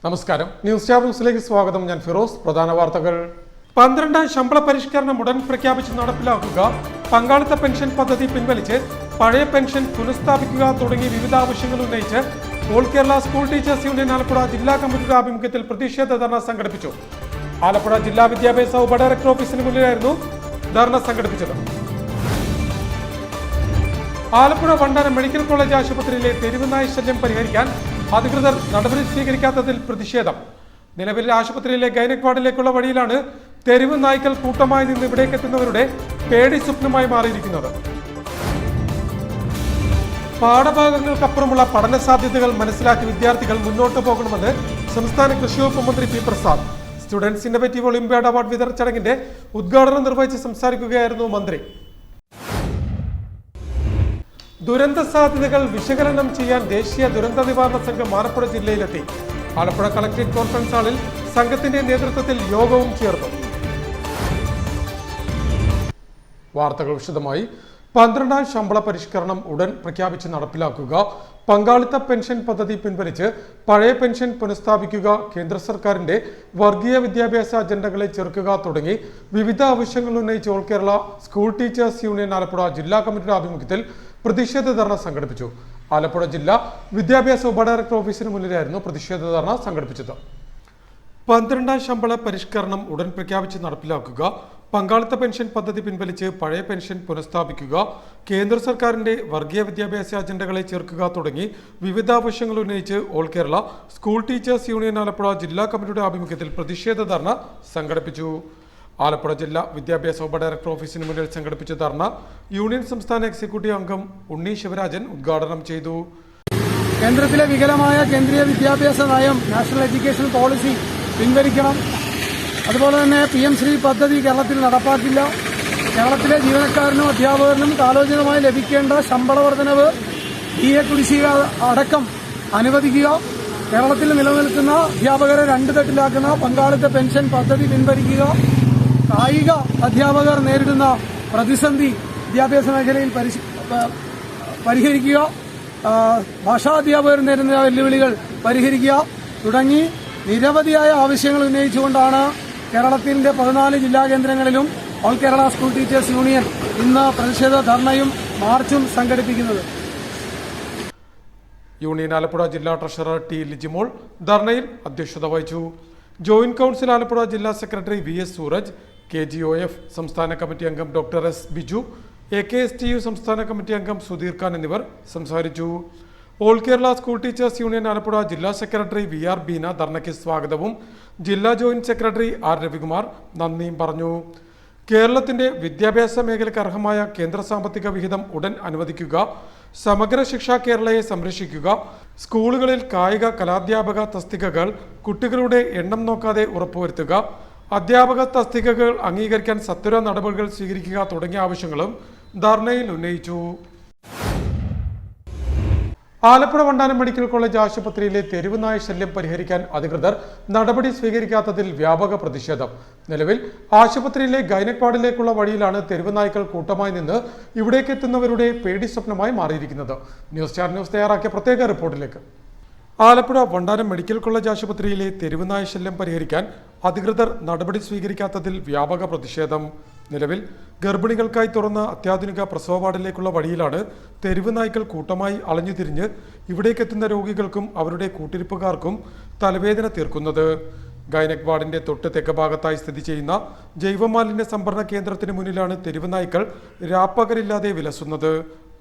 നമസ്കാരം. News star ന്യൂസിലേക്ക് സ്വാഗതം. ഞാൻ ഫിറോസ്. പ്രധാന വാർത്തകൾ. 12ാം ശമ്പള പരിഷ്കരണം ഉടൻ പ്രഖ്യാപിച്ച് നടപ്പിലാക്കുക, പങ്കാളിത്ത പെൻഷൻ പദ്ധതി പിൻവലിച്ച് പഴയ പെൻഷൻ പുനഃസ്ഥാപിക്കുക തുടങ്ങി വിവിധ ആവശ്യങ്ങൾ ഉന്നയിച്ച് all Kerala school teachers union Alappuzha ജില്ലാ കമ്മിറ്റിയുടെ ആഭിമുഖ്യത്തിൽ പ്രതിഷേധ ധർണ സംഘടിപ്പിച്ചു. ആലപ്പുഴ ജില്ലാ വിദ്യാഭ്യാസ ഉപഡയറക്ടർ ഓഫീസിന് മുന്നിലായിരുന്നു ധർണ സംഘടിപ്പിച്ചത്. ആലപ്പുഴ വണ്ടാനം മെഡിക്കൽ കോളേജ് ആശുപത്രിയിലെ തെരുവുനായ ശല്യം പരിഹരിക്കാൻ അധികൃതർ നടപടി സ്വീകരിക്കാത്തതിൽ പ്രതിഷേധം. നിലവിൽ ആശുപത്രിയിലെ ഗൈനക് വാർഡിലേക്കുള്ള വഴിയിലാണ് തെരുവ് നായ്ക്കൾ കൂട്ടമായി നിന്ന് ഇവിടേക്ക് എത്തുന്നവരുടെ പേടി സ്വപ്നമായി മാറിയിരിക്കുന്നത്. പാഠഭാഗങ്ങൾക്കപ്പുറമുള്ള പഠന സാധ്യതകൾ മനസ്സിലാക്കി വിദ്യാർത്ഥികൾ മുന്നോട്ട് പോകണമെന്ന് സംസ്ഥാന കൃഷി വകുപ്പ് മന്ത്രി P Prasad. Students innovative Olympiad award വിതരണ ചടങ്ങിന്റെ ഉദ്ഘാടനം നിർവഹിച്ച് സംസാരിക്കുകയായിരുന്നു മന്ത്രി. ദുരന്ത സാധ്യതകൾ വിശകലനം ചെയ്യാൻ ദേശീയ ദുരന്ത നിവാരണ സംഘം ആലപ്പുഴ ജില്ലയിലെത്തി. ആലപ്പുഴ കളക്ടറേറ്റ് കോൺഫറൻസ് ഹാളിൽ സംഘത്തിന്റെ നേതൃത്വത്തിൽ യോഗവും ചേർന്നു. വാർത്തകൾ വിശദമായി. 12ാം ശമ്പള പരിഷ്കരണം ഉടൻ പ്രഖ്യാപിച്ച് നടപ്പിലാക്കുക, പങ്കാളിത്ത പെൻഷൻ പദ്ധതി പിൻവലിച്ച് പഴയ പെൻഷൻ പുനഃസ്ഥാപിക്കുക, കേന്ദ്ര സർക്കാരിന്റെ വർഗീയ വിദ്യാഭ്യാസ അജണ്ടകളെ ചെറുക്കുക തുടങ്ങി വിവിധ ആവശ്യങ്ങൾ ഉന്നയിച്ച് all Kerala school teachers union Alappuzha ജില്ലാ കമ്മിറ്റിയുടെ ആഭിമുഖ്യത്തിൽ പ്രതിഷേധ ധർണ സംഘടിപ്പിച്ചു. ആലപ്പുഴ ജില്ലാ വിദ്യാഭ്യാസ ഉപഡയറക്ടർ ഓഫീസിന് മുന്നിലായിരുന്നു പ്രതിഷേധ ധർണ സംഘടിപ്പിച്ചത്. 12ാം ശമ്പള പരിഷ്കരണം ഉടൻ പ്രഖ്യാപിച്ച് നടപ്പിലാക്കുക, പങ്കാളിത്ത പെൻഷൻ പദ്ധതി പിൻവലിച്ച് പഴയ പെൻഷൻ പുനഃസ്ഥാപിക്കുക, കേന്ദ്ര സർക്കാരിന്റെ വർഗീയ വിദ്യാഭ്യാസ അജണ്ടകളെ ചേർക്കുക തുടങ്ങി വിവിധ ആവശ്യങ്ങൾ ഉന്നയിച്ച് all Kerala school teachers union Alappuzha ജില്ലാ കമ്മിറ്റിയുടെ ആഭിമുഖ്യത്തിൽ പ്രതിഷേധ ധർണ സംഘടിപ്പിച്ചു. ആലപ്പുഴ ജില്ലാ വിദ്യാഭ്യാസ ഉപഡയറക്ടർ ഓഫീസിന് മുന്നിൽ സംഘടിപ്പിച്ച ധർണ യൂണിയൻ സംസ്ഥാന എക്സിക്യൂട്ടീവ് അംഗം ഉണ്ണി ശിവരാജൻ ഉദ്ഘാടനം ചെയ്തു. കേന്ദ്രത്തിലെ വികലമായ കേന്ദ്രീയ വിദ്യാഭ്യാസ നയം, നാഷണൽ എഡ്യൂക്കേഷൻ പോളിസി പിൻവലിക്കണം. അതുപോലെ തന്നെ PM-ശ്രീ പദ്ധതി കേരളത്തിൽ നടപ്പാക്കില്ല. കേരളത്തിലെ ജീവനക്കാരനും അധ്യാപകർക്കും കാലോചിതമായി ലഭിക്കേണ്ട ശമ്പള വർധനവ്, DA കുടിശ്ശിക അടക്കം അനുവദിക്കുക. കേരളത്തിൽ നിലനിൽക്കുന്ന അധ്യാപകരെ 2 തട്ടിലാക്കുന്ന പങ്കാളിത്ത പെൻഷൻ പദ്ധതി പിൻവലിക്കുക. കായിക അധ്യാപകർ നേരിടുന്ന പ്രതിസന്ധി വിദ്യാഭ്യാസ മേഖലയിൽ പരിഹരിക്കുക. ഭാഷാധ്യാപകർ നേരിടുന്ന വെല്ലുവിളികൾ പരിഹരിക്കുക തുടങ്ങി നിരവധിയായ ആവശ്യങ്ങൾ ഉന്നയിച്ചുകൊണ്ടാണ് കേരളത്തിന്റെ 14 ജില്ലാ കേന്ദ്രങ്ങളിലും all Kerala school teachers union ഇന്ന് പ്രതിഷേധ ധർണയും മാർച്ചും സംഘടിപ്പിക്കുന്നത്. യൂണിയൻ ആലപ്പുഴ ജില്ലാ ട്രഷറർ ടി ലിജിമോൾ ധർണയിൽ അധ്യക്ഷത വഹിച്ചു. ജോയിന്റ് കൌൺസിൽ ആലപ്പുഴ ജില്ലാ സെക്രട്ടറി VS സൂരജ്, KGOF സംസ്ഥാന കമ്മിറ്റി അംഗം ഡോക്ടർ S ബിജു, AKSTU സംസ്ഥാന കമ്മിറ്റി അംഗം സുധീർ ഖാൻ എന്നിവർ സംസാരിച്ചു. All Kerala school teachers union Alappuzha ജില്ലാ സെക്രട്ടറി VR ബീന ധർണയ്ക്ക് സ്വാഗതവും ജില്ലാ ജോയിന്റ് സെക്രട്ടറി R രവികുമാർ നന്ദിയും പറഞ്ഞു. കേരളത്തിന്റെ വിദ്യാഭ്യാസ മേഖലയ്ക്ക് അർഹമായ കേന്ദ്ര സാമ്പത്തിക വിഹിതം ഉടൻ അനുവദിക്കുക, സമഗ്ര ശിക്ഷ കേരളയെ സംരക്ഷിക്കുക, സ്കൂളുകളിൽ കായിക കലാധ്യാപക തസ്തികകൾ കുട്ടികളുടെ എണ്ണം നോക്കാതെ ഉറപ്പുവരുത്തുക, അധ്യാപക തസ്തികകൾ അംഗീകരിക്കാൻ സത്വര നടപടികൾ സ്വീകരിക്കുക തുടങ്ങിയ ആവശ്യങ്ങളും ധർണയിൽ ഉന്നയിച്ചു. ആലപ്പുഴ വണ്ടാനം മെഡിക്കൽ കോളേജ് ആശുപത്രിയിലെ തെരുവ് നായ ശല്യം പരിഹരിക്കാൻ അധികൃതർ നടപടി സ്വീകരിക്കാത്തതിൽ വ്യാപക പ്രതിഷേധം. നിലവിൽ ആശുപത്രിയിലെ ഗൈനക് വാർഡിലേക്കുള്ള വഴിയിലാണ് തെരുവ് നായ്ക്കൾ കൂട്ടമായി നിന്ന് ഇവിടേക്ക് എത്തുന്നവരുടെ പേടി സ്വപ്നമായി മാറിയിരിക്കുന്നത്. ന്യൂസ് സ്റ്റാർ ന്യൂസ് തയ്യാറാക്കിയ പ്രത്യേക റിപ്പോർട്ടിലേക്ക്. ആലപ്പുഴ വണ്ടാനം മെഡിക്കൽ കോളേജ് ആശുപത്രിയിലെ തെരുവ് നായ ശല്യം പരിഹരിക്കാൻ അധികൃതർ നടപടി സ്വീകരിക്കാത്തതിൽ വ്യാപക പ്രതിഷേധം. നിലവിൽ ഗർഭിണികൾക്കായി തുറന്ന അത്യാധുനിക പ്രസവ വാർഡിലേക്കുള്ള വഴിയിലാണ് തെരുവ് നായ്ക്കൾ കൂട്ടമായി അലഞ്ഞുതിരിഞ്ഞ് ഇവിടേക്കെത്തുന്ന രോഗികൾക്കും അവരുടെ കൂട്ടിരിപ്പുകാർക്കും തലവേദന തീർക്കുന്നത്. ഗൈനക് വാർഡിന്റെ തൊട്ട് തെക്ക് ഭാഗത്തായി സ്ഥിതി ചെയ്യുന്ന ജൈവമാലിന്യ സംഭരണ കേന്ദ്രത്തിന് മുന്നിലാണ് തെരുവ് നായ്ക്കൾ രാപ്പകലില്ലാതെ വിലസുന്നത്.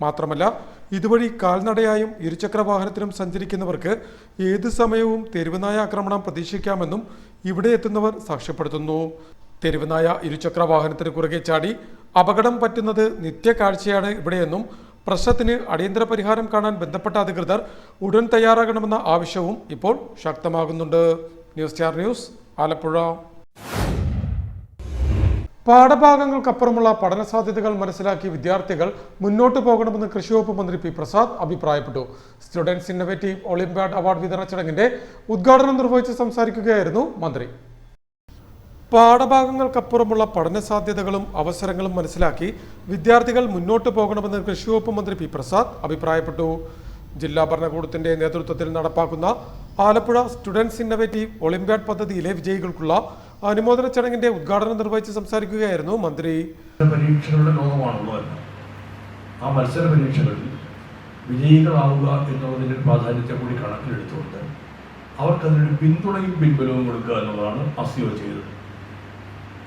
മാത്രമല്ല, ഇതുവഴി കാൽനടയായും ഇരുചക്ര വാഹനത്തിലും സഞ്ചരിക്കുന്നവർക്ക് ഏത് സമയവും തെരുവുനായ ആക്രമണം പ്രതീക്ഷിക്കാമെന്നും ഇവിടെ എത്തുന്നവർ സാക്ഷ്യപ്പെടുത്തുന്നു. തെരുവുനായ ഇരുചക്ര വാഹനത്തിന് കുറുകെ ചാടി അപകടം പറ്റുന്നത് നിത്യകാഴ്ചയാണ് ഇവിടെയെന്നും പ്രശ്നത്തിന് അടിയന്തര പരിഹാരം കാണാൻ ബന്ധപ്പെട്ട അധികൃതർ ഉടൻ തയ്യാറാകണമെന്ന ആവശ്യവും ഇപ്പോൾ ശക്തമാകുന്നുണ്ട്. News star news Alappuzha. പാഠഭാഗങ്ങൾക്കപ്പുറമുള്ള പഠന സാധ്യതകൾ മനസ്സിലാക്കി വിദ്യാർത്ഥികൾ മുന്നോട്ട് പോകണമെന്ന് കൃഷി വകുപ്പ് മന്ത്രി പി പ്രസാദ് അഭിപ്രായപ്പെട്ടു. സ്റ്റുഡൻസ് ഇന്നോവേറ്റീവ് ഒളിമ്പ്യാഡ് അവാർഡ് വിതരണ ചടങ്ങിന്റെ ഉദ്ഘാടനം നിർവഹിച്ച് സംസാരിക്കുകയായിരുന്നു മന്ത്രി. പാഠഭാഗങ്ങൾക്കപ്പുറമുള്ള പഠന സാധ്യതകളും അവസരങ്ങളും മനസ്സിലാക്കി വിദ്യാർത്ഥികൾ മുന്നോട്ട് പോകണമെന്ന് കൃഷി വകുപ്പ് മന്ത്രി പി പ്രസാദ് അഭിപ്രായപ്പെട്ടു. ജില്ലാ ഭരണകൂടത്തിന്റെ നേതൃത്വത്തിൽ നടപ്പാക്കുന്ന ആലപ്പുഴ സ്റ്റുഡൻസ് ഇന്നവേറ്റീവ് ഒളിമ്പ്യാഡ് പദ്ധതിയിലെ വിജയികൾക്കുള്ള അനുമോദന ചടങ്ങിന്റെ ഉദ്ഘാടനം നിർവഹിച്ച് സംസാരിക്കുകയായിരുന്നു മന്ത്രി. പരീക്ഷകളുടെ ലോകമാണുള്ളത്. ആ മത്സര പരീക്ഷകളിൽ വിജയികളാവുക എന്നുള്ളതിൻ്റെ പ്രാധാന്യത്തെ കൂടി കണക്കിലെടുത്തുകൊണ്ട് അവർക്കതിനൊരു പിന്തുണയും പിൻബലവും കൊടുക്കുക എന്നുള്ളതാണ് അസിയോ ചെയ്തത്.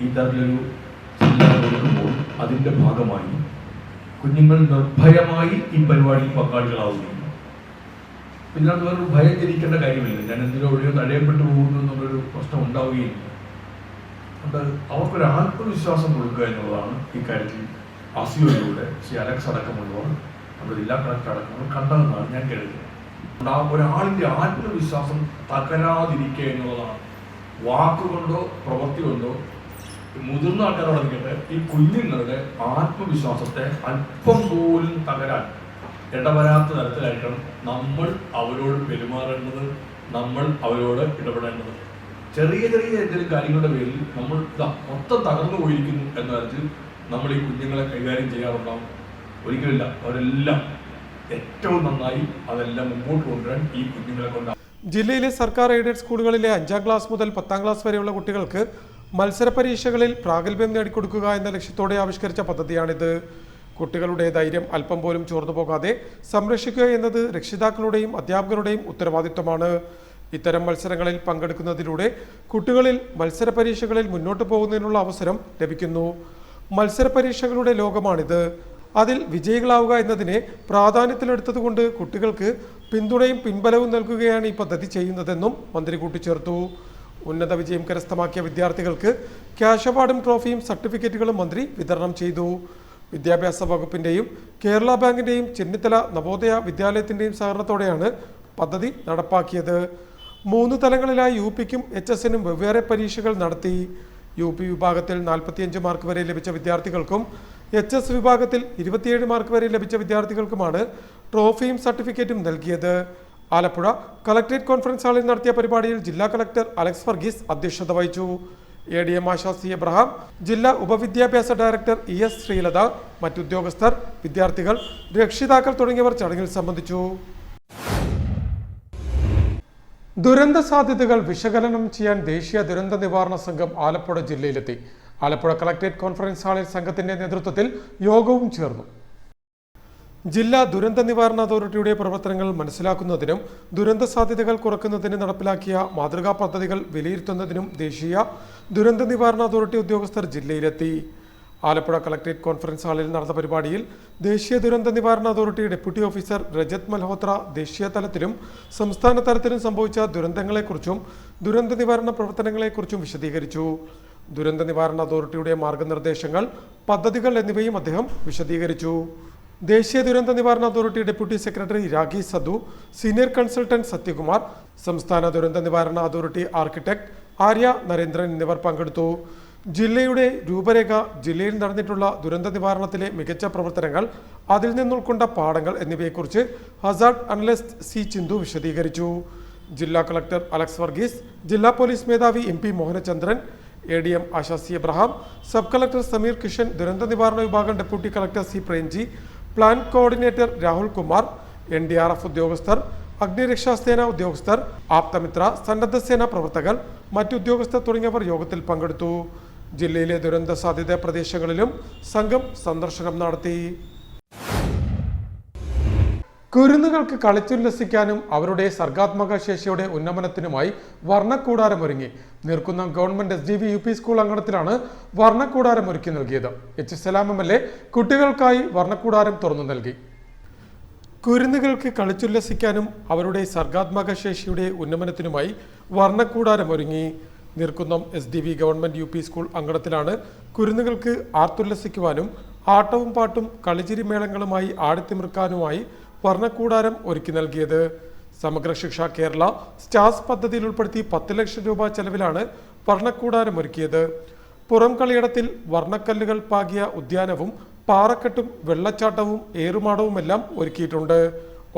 ഈ തരത്തിലൊരു ജില്ല കൊടുക്കുമ്പോൾ അതിൻ്റെ ഭാഗമായി കുഞ്ഞുങ്ങൾ നിർഭയമായി ഈ പരിപാടിയിൽ പങ്കാളികളാവുകയും പിന്നെ അത് വേറൊരു ഭയം ജനിക്കേണ്ട കാര്യമില്ല. ഞാൻ എന്തിനോ വഴിയോ തടയപ്പെട്ടു പോകുന്നു എന്നുള്ളൊരു പ്രശ്നം ഉണ്ടാവുകയില്ല. അത് അവർക്കൊരു ആത്മവിശ്വാസം കൊടുക്കുക എന്നുള്ളതാണ് ഇക്കാര്യത്തിൽ അസിയോയിലൂടെ ശ്രീ അലക്സ് അടക്കമുള്ളവർ നമ്മുടെ ജില്ലാ കളക്ടർ അടക്കമുള്ള കണ്ടതെന്നാണ് ഞാൻ കരുതുന്നത്. ഒരാളിൻ്റെ ആത്മവിശ്വാസം തകരാതിരിക്കുക എന്നുള്ളതാണ്. വാക്കുകൊണ്ടോ പ്രവൃത്തി കൊണ്ടോ മുതിർന്ന ആൾക്കാരോടൊക്കെ ഈ കുഞ്ഞുങ്ങളുടെ ആത്മവിശ്വാസത്തെ അല്പം പോലും തകരാൻ ഇടവരാത്ത തരത്തിലായിരിക്കണം നമ്മൾ അവരോട് പെരുമാറേണ്ടത്, നമ്മൾ അവരോട് ഇടപെടേണ്ടത്. ചെറിയ ചെറിയ എന്തെങ്കിലും കാര്യങ്ങളുടെ പേരിൽ നമ്മൾ മൊത്തം തകർന്നു പോയിരിക്കുന്നു എന്ന തരത്തിൽ നമ്മൾ ഈ കുഞ്ഞുങ്ങളെ കൈകാര്യം ചെയ്യാറുണ്ടാവും. ഒരിക്കലില്ല, അവരെല്ലാം ഏറ്റവും നന്നായി അതെല്ലാം മുമ്പോട്ട് കൊണ്ടുവരാൻ ഈ കുഞ്ഞുങ്ങളെ കൊണ്ടാണ്. ജില്ലയിലെ സർക്കാർ എയ്ഡഡ് സ്കൂളുകളിലെ 5ാം ക്ലാസ് മുതൽ 10ാം ക്ലാസ് വരെയുള്ള കുട്ടികൾക്ക് മത്സര പരീക്ഷകളിൽ പ്രാഗൽഭ്യം നേടിക്കൊടുക്കുക എന്ന ലക്ഷ്യത്തോടെ ആവിഷ്കരിച്ച പദ്ധതിയാണിത്. കുട്ടികളുടെ ധൈര്യം അല്പം പോലും ചോർന്നു പോകാതെ സംരക്ഷിക്കുക എന്നത് രക്ഷിതാക്കളുടെയും അധ്യാപകരുടെയും ഉത്തരവാദിത്വമാണ്. ഇത്തരം മത്സരങ്ങളിൽ പങ്കെടുക്കുന്നതിലൂടെ കുട്ടികളിൽ മത്സര പരീക്ഷകളിൽ മുന്നോട്ട് പോകുന്നതിനുള്ള അവസരം ലഭിക്കുന്നു. മത്സര പരീക്ഷകളുടെ ലോകമാണിത്. അതിൽ വിജയികളാവുക എന്നതിനെ പ്രാധാന്യത്തിലെടുത്തതുകൊണ്ട് കുട്ടികൾക്ക് പിന്തുണയും പിൻബലവും നൽകുകയാണ് ഈ പദ്ധതി ചെയ്യുന്നതെന്നും മന്ത്രി കൂട്ടിച്ചേർത്തു. ഉന്നത വിജയം കരസ്ഥമാക്കിയ വിദ്യാർത്ഥികൾക്ക് ക്യാഷ് അവാർഡും ട്രോഫിയും സർട്ടിഫിക്കറ്റുകളും മന്ത്രി വിതരണം ചെയ്തു. വിദ്യാഭ്യാസ വകുപ്പിന്റെയും കേരള ബാങ്കിന്റെയും ചെന്നിത്തല നവോദയ വിദ്യാലയത്തിന്റെയും സഹകരണത്തോടെയാണ് പദ്ധതി നടപ്പാക്കിയത്. 3 തലങ്ങളിലായി UPക്കും HSനും വെവ്വേറെ പരീക്ഷകൾ നടത്തി. UP വിഭാഗത്തിൽ 45 മാർക്ക് വരെ ലഭിച്ച വിദ്യാർത്ഥികൾക്കും HS വിഭാഗത്തിൽ 27 മാർക്ക് വരെ ലഭിച്ച വിദ്യാർത്ഥികൾക്കുമാണ് ട്രോഫിയും സർട്ടിഫിക്കറ്റും നൽകിയത്. ആലപ്പുഴ കളക്ടറേറ്റ് കോൺഫറൻസ് ഹാളിൽ നടത്തിയ പരിപാടിയിൽ ജില്ലാ കളക്ടർ അലക്സ് വർഗീസ് അധ്യക്ഷത വഹിച്ചു. ADM ASHA C. എബ്രഹാം, ജില്ലാ ഉപവിദ്യാഭ്യാസ ഡയറക്ടർ ES ശ്രീലത, മറ്റുദ്യോഗസ്ഥർ, വിദ്യാർത്ഥികൾ, രക്ഷിതാക്കൾ തുടങ്ങിയവർ ചടങ്ങിൽ സംബന്ധിച്ചു. ദുരന്ത സാധ്യതകൾ വിശകലനം ചെയ്യാൻ ദേശീയ ദുരന്ത നിവാരണ സംഘം ആലപ്പുഴ ജില്ലയിലെത്തി. ആലപ്പുഴ കളക്ടറേറ്റ് കോൺഫറൻസ് ഹാളിൽ സംഘത്തിന്റെ നേതൃത്വത്തിൽ യോഗവും ചേർന്നു. ജില്ലാ ദുരന്ത നിവാരണ അതോറിറ്റിയുടെ പ്രവർത്തനങ്ങൾ മനസ്സിലാക്കുന്നതിനും ദുരന്ത സാധ്യതകൾ കുറയ്ക്കുന്നതിന് നടപ്പിലാക്കിയ മാതൃകാ പദ്ധതികൾ വിലയിരുത്തുന്നതിനും ദേശീയ ദുരന്ത നിവാരണ അതോറിറ്റി ഉദ്യോഗസ്ഥർ ജില്ലയിലെത്തി. ആലപ്പുഴ കളക്ടറേറ്റ് കോൺഫറൻസ് ഹാളിൽ നടന്ന പരിപാടിയിൽ ദേശീയ ദുരന്ത നിവാരണ authority deputy officer Rajat Malhotra ദേശീയ തലത്തിലും സംസ്ഥാന തലത്തിലും സംഭവിച്ച ദുരന്തങ്ങളെക്കുറിച്ചും ദുരന്ത നിവാരണ പ്രവർത്തനങ്ങളെക്കുറിച്ചും വിശദീകരിച്ചു. ദുരന്ത നിവാരണ അതോറിറ്റിയുടെ മാർഗനിർദ്ദേശങ്ങൾ, പദ്ധതികൾ എന്നിവയും അദ്ദേഹം വിശദീകരിച്ചു. ദേശീയ ദുരന്ത നിവാരണ authority deputy secretary Rakhi സദു, senior consultant Sathyakumar, സംസ്ഥാന ദുരന്ത നിവാരണ അതോറിറ്റി ആർക്കിടെക്ട് ആര്യ നരേന്ദ്രൻ എന്നിവർ പങ്കെടുത്തു. ജില്ലയുടെ രൂപരേഖ, ജില്ലയിൽ നടന്നിട്ടുള്ള ദുരന്ത നിവാരണത്തിലെ മികച്ച പ്രവർത്തനങ്ങൾ, അതിൽ നിന്നുൾക്കൊണ്ട പാഠങ്ങൾ എന്നിവയെക്കുറിച്ച് ഹസാർഡ് അനലിസ്റ്റ് C. ചിന്തു വിശദീകരിച്ചു. ജില്ലാ കളക്ടർ അലക്സ് വർഗീസ്, ജില്ലാ പോലീസ് മേധാവി MP Mohanachandran, ADM ASHA C. Abraham, sub collector Sameer Kishan, ദുരന്ത നിവാരണ വിഭാഗം deputy collector C. Premji, plan coordinator Rahul Kumar, NDRF ഉദ്യോഗസ്ഥർ, അഗ്നിരക്ഷാസേന ഉദ്യോഗസ്ഥർ, ആപ്തമിത്ര, സന്നദ്ധ സേന പ്രവർത്തകർ, മറ്റുദ്യോഗസ്ഥർ തുടങ്ങിയവർ യോഗത്തിൽ പങ്കെടുത്തു. ജില്ലയിലെ ദുരന്ത സാധ്യതാ പ്രദേശങ്ങളിലും സംഘം സന്ദർശനം നടത്തി. കുരുന്നുകൾക്ക് കളിച്ചുല്ലസിക്കാനും അവരുടെ സർഗാത്മക ശേഷിയുടെ ഉന്നമനത്തിനുമായി വർണ്ണക്കൂടാരമൊരുങ്ങി. Neerkunnam government SDV UP school അങ്കണത്തിലാണ് വർണ്ണക്കൂടാരം ഒരുക്കി നൽകിയത്. H. സലാം MLA കുട്ടികൾക്കായി വർണ്ണക്കൂടാരം തുറന്നു നൽകി. കുരുന്നുകൾക്ക് കളിച്ചുല്ലസിക്കാനും അവരുടെ സർഗാത്മക ശേഷിയുടെ ഉന്നമനത്തിനുമായി വർണ്ണക്കൂടാരമൊരുങ്ങി. Neerkunnam SDV government UP school അങ്കണത്തിലാണ് കുരുന്നുകൾക്ക് ആർത്തുല്ലസിക്കുവാനും ആട്ടവും പാട്ടും കളിച്ചിരി മേളങ്ങളുമായി ആടിത്തിമിർക്കാനുമായി വർണ്ണക്കൂടാരം ഒരുക്കി നൽകിയത്. സമഗ്ര ശിക്ഷ കേരള സ്റ്റാർസ് പദ്ധതിയിൽ ഉൾപ്പെടുത്തി 10 ലക്ഷം രൂപ ചെലവിലാണ് വർണ്ണക്കൂടാരം ഒരുക്കിയത്. പുറം കളിയിടത്തിൽ വർണ്ണക്കല്ലുകൾ പാകിയ ഉദ്യാനവും പാറക്കെട്ടും വെള്ളച്ചാട്ടവും ഏറുമാടവുമെല്ലാം ഒരുക്കിയിട്ടുണ്ട്.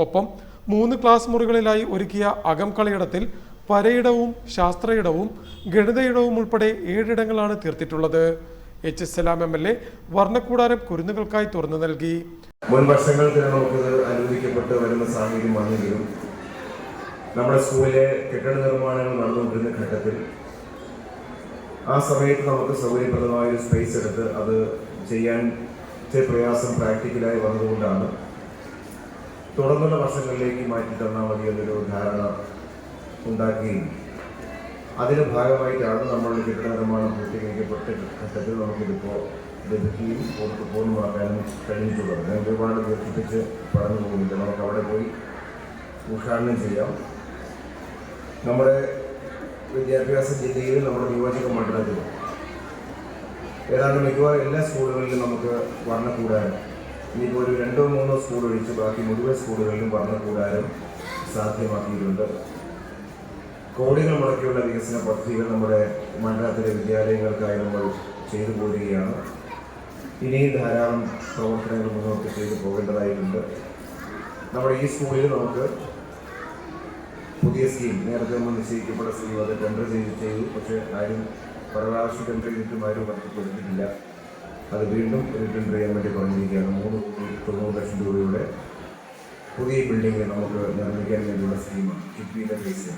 ഒപ്പം 3 ക്ലാസ് മുറികളിലായി ഒരുക്കിയ അകം കളിയിടത്തിൽ പരയിടവും ശാസ്ത്രയിടവും ഗണിതയിടവും ഉൾപ്പെടെ 7 ഇടങ്ങളാണ് തീർത്തിട്ടുള്ളത്. H. സലാം MLA വർണ്ണക്കൂടാരം കുരുന്നുകൾക്കായി തുറന്നു നൽകി. മുൻ വർഷങ്ങളിൽ തന്നെ നമുക്കിത് അനുവദിക്കപ്പെട്ട് വരുന്ന സാഹചര്യം വന്നെങ്കിലും നമ്മുടെ സ്കൂളിലെ കെട്ടിട നിർമ്മാണങ്ങൾ നടന്നുകൊണ്ടിരുന്ന ഘട്ടത്തിൽ ആ സമയത്ത് നമുക്ക് സൗകര്യപ്രദമായ ഒരു സ്പേസ് എടുത്ത് അത് ചെയ്യാൻ പ്രയാസം പ്രാക്ടിക്കലായി വന്നതുകൊണ്ടാണ് തുടർന്നുള്ള വർഷങ്ങളിലേക്ക് മാറ്റി തന്നാൽ മതി എന്നൊരു ധാരണ ഉണ്ടാക്കുകയും അതിൻ്റെ ഭാഗമായിട്ടാണ് നമ്മളുടെ കെട്ടിട നിർമ്മാണം പൂർത്തീകരിക്കപ്പെട്ട ഘട്ടത്തിൽ നമുക്കിതിപ്പോൾ ലഭിക്കുകയും പൂർണ്ണമാക്കാനും കഴിഞ്ഞിട്ടുള്ളത്. ഞാൻ ഒരുപാട് ദീർഘിപ്പിച്ച് പറഞ്ഞു പോകുന്നില്ല. നമുക്ക് അവിടെ പോയി ഉദ്ഘാടനം ചെയ്യാം. നമ്മുടെ വിദ്യാഭ്യാസ ജില്ലയിൽ നമ്മുടെ നിയോജക മണ്ഡലത്തിൽ ഏതാണ്ട് മിക്കവാറും എല്ലാ സ്കൂളുകളിലും നമുക്ക് വർണ്ണക്കൂടാരം, ഇനിയിപ്പോൾ ഒരു 2-3 സ്കൂൾ ഒഴിച്ച് ബാക്കി മുഴുവൻ സ്കൂളുകളിലും വർണ്ണക്കൂടാരം സാധ്യമാക്കിയിട്ടുണ്ട്. കോടികൾ മുടക്കിയുള്ള വികസന പദ്ധതികൾ നമ്മുടെ മണ്ഡലത്തിലെ വിദ്യാലയങ്ങൾക്കായി നമ്മൾ ചെയ്തു പോരുകയാണ്. ഇനിയും ധാരാളം പ്രവർത്തനങ്ങൾ മുന്നോട്ട് ചെയ്തു പോകേണ്ടതായിട്ടുണ്ട്. നമ്മുടെ ഈ സ്കൂളിൽ നമുക്ക് പുതിയ സ്കീം, നേരത്തെ നമ്മൾ നിശ്ചയിക്കപ്പെട്ട സ്കീം, അത് ടെൻഡർ ചെയ്തു. പക്ഷേ ആരും പല പ്രാവശ്യം ടെൻഡർ ചെയ്തിട്ടും ആരും വർദ്ധിപ്പിച്ചിട്ടില്ല. അത് വീണ്ടും ഒരു ടെൻഡർ ചെയ്യാൻ വേണ്ടി പറഞ്ഞിരിക്കുകയാണ്. 3,90 ലക്ഷം രൂപയുടെ പുതിയ ബിൽഡിംഗ് നമുക്ക് നിർമ്മിക്കാൻ വേണ്ടിയുള്ള സ്കീമാണ് കിഫ്ബിയുടെ ഫേസ്.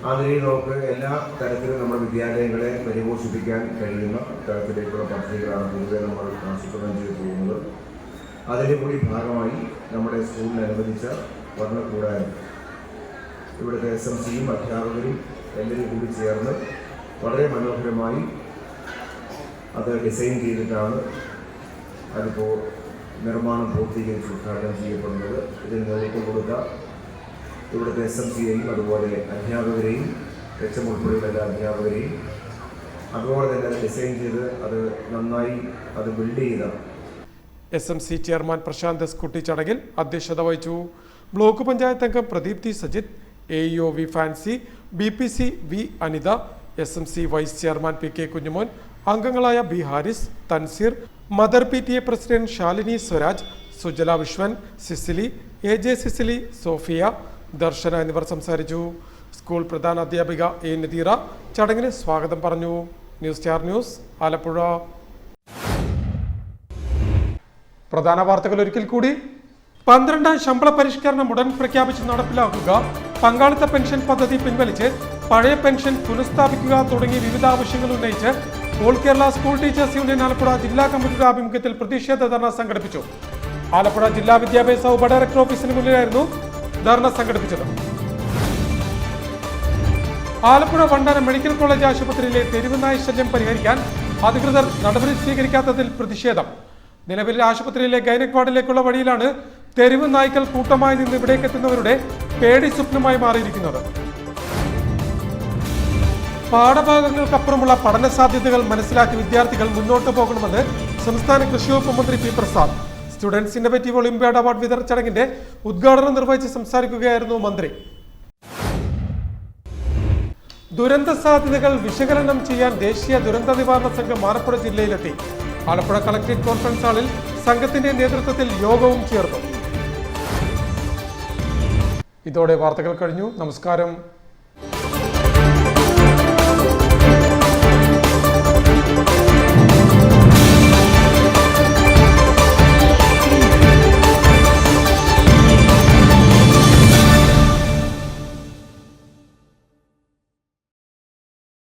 ആ നിലയിൽ നമുക്ക് എല്ലാ തരത്തിലും നമ്മുടെ വിദ്യാലയങ്ങളെ പരിപോഷിപ്പിക്കാൻ കഴിയുന്ന തരത്തിലേക്കുള്ള പദ്ധതികളാണ് പൊതുവെ നമ്മൾ ആസൂത്രണം ചെയ്തു പോകുന്നത്. അതിൻ്റെ കൂടി ഭാഗമായി നമ്മുടെ സ്കൂളിൽ അനുവദിച്ച വർണ്ണക്കൂടാരം ഇവിടുത്തെ SMCയും അധ്യാപകരും എല്ലാവരും കൂടി ചേർന്ന് വളരെ മനോഹരമായി അത് ഡിസൈൻ ചെയ്തിട്ടാണ് അതിപ്പോൾ നിർമ്മാണം പൂർത്തീകരിച്ച് ഉദ്ഘാടനം ചെയ്യപ്പെടുന്നത്. ഇതിന് നേതൃത്വം കൊടുത്ത ഇവിടുത്തെ SMCയെയും അതുപോലെ അധ്യാപകരെയും HM ഉൾപ്പെടെയുള്ള എല്ലാ അധ്യാപകരെയും അതുപോലെ തന്നെ അത് ഡിസൈൻ ചെയ്ത് അത് നന്നായി അത് ബിൽഡ് ചെയ്ത SMC ചെയർമാൻ പ്രശാന്ത് സ്കുട്ടി ചടങ്ങിൽ അധ്യക്ഷത വഹിച്ചു. ബ്ലോക്ക് പഞ്ചായത്ത് അംഗം Pradeep T Sajith, AEO V Fancy, BPC V Anitha, SMC vice chairman PK Kunjumon, അംഗങ്ങളായ B Haris, Thanseer, mother PTA president Shalini Swaraj, Sujala Viswan, Cicily, AJ Cicily, Sophia, Darshana എന്നിവർ സംസാരിച്ചു. സ്കൂൾ പ്രധാന അധ്യാപിക A നദീറ ചടങ്ങിന് സ്വാഗതം പറഞ്ഞു. News star news, Alappuzha. പ്രധാന വാർത്തകൾ ഒരിക്കൽ കൂടി. 12ാം ശമ്പള പരിഷ്കരണം ഉടൻ പ്രഖ്യാപിച്ച് നടപ്പിലാക്കുക, പങ്കാളിത്ത പെൻഷൻ പദ്ധതി പിൻവലിച്ച് പഴയ പെൻഷൻ പുനഃസ്ഥാപിക്കുക തുടങ്ങിയ വിവിധ ആവശ്യങ്ങൾ ഉന്നയിച്ച് all Kerala school teachers union Alappuzha ജില്ലാ കമ്മിറ്റിയുടെ ആഭിമുഖ്യത്തിൽ പ്രതിഷേധ ധർണ സംഘടിപ്പിച്ചു. ആലപ്പുഴ ജില്ലാ വിദ്യാഭ്യാസ ഉപഡയറക്ടർ ഓഫീസിന് മുന്നിലായിരുന്നു ധർണ സംഘടിപ്പിച്ചത്. ആലപ്പുഴ വണ്ടാനം മെഡിക്കൽ കോളേജ് ആശുപത്രിയിലെ തെരുവുനായ ശല്യം പരിഹരിക്കാൻ അധികൃതർ നടപടി സ്വീകരിക്കാത്തതിൽ പ്രതിഷേധം. നിലവിൽ ആശുപത്രിയിലെ ഗൈനക് വാർഡിലേക്കുള്ള വഴിയിലാണ് തെരുവ് നായ്ക്കൾ കൂട്ടമായി നിന്ന് ഇവിടേക്ക് എത്തുന്നവരുടെ പേടി സ്വപ്നമായി മാറിയിരിക്കുന്നത്. പാഠഭാഗങ്ങൾക്കപ്പുറമുള്ള പഠന സാധ്യതകൾ മനസ്സിലാക്കി വിദ്യാർത്ഥികൾ മുന്നോട്ട് പോകണമെന്ന് സംസ്ഥാന കൃഷി വകുപ്പ് മന്ത്രി P Prasad students innovative Olympiad award വിതരണ ചടങ്ങിന്റെ ഉദ്ഘാടനം നിർവഹിച്ച് സംസാരിക്കുകയായിരുന്നു മന്ത്രി. ദുരന്ത സാധ്യതകൾ വിശകലനം ചെയ്യാൻ ദേശീയ ദുരന്ത നിവാരണ സംഘം ആലപ്പുഴ ജില്ലയിലെത്തി. ആലപ്പുഴ കളക്ടറേറ്റ് കോൺഫറൻസ് ഹാളിൽ സംഘത്തിന്റെ നേതൃത്വത്തിൽ യോഗവും ചേർന്നു. ഇതോടെ വാർത്തകൾ കഴിഞ്ഞു. നമസ്കാരം.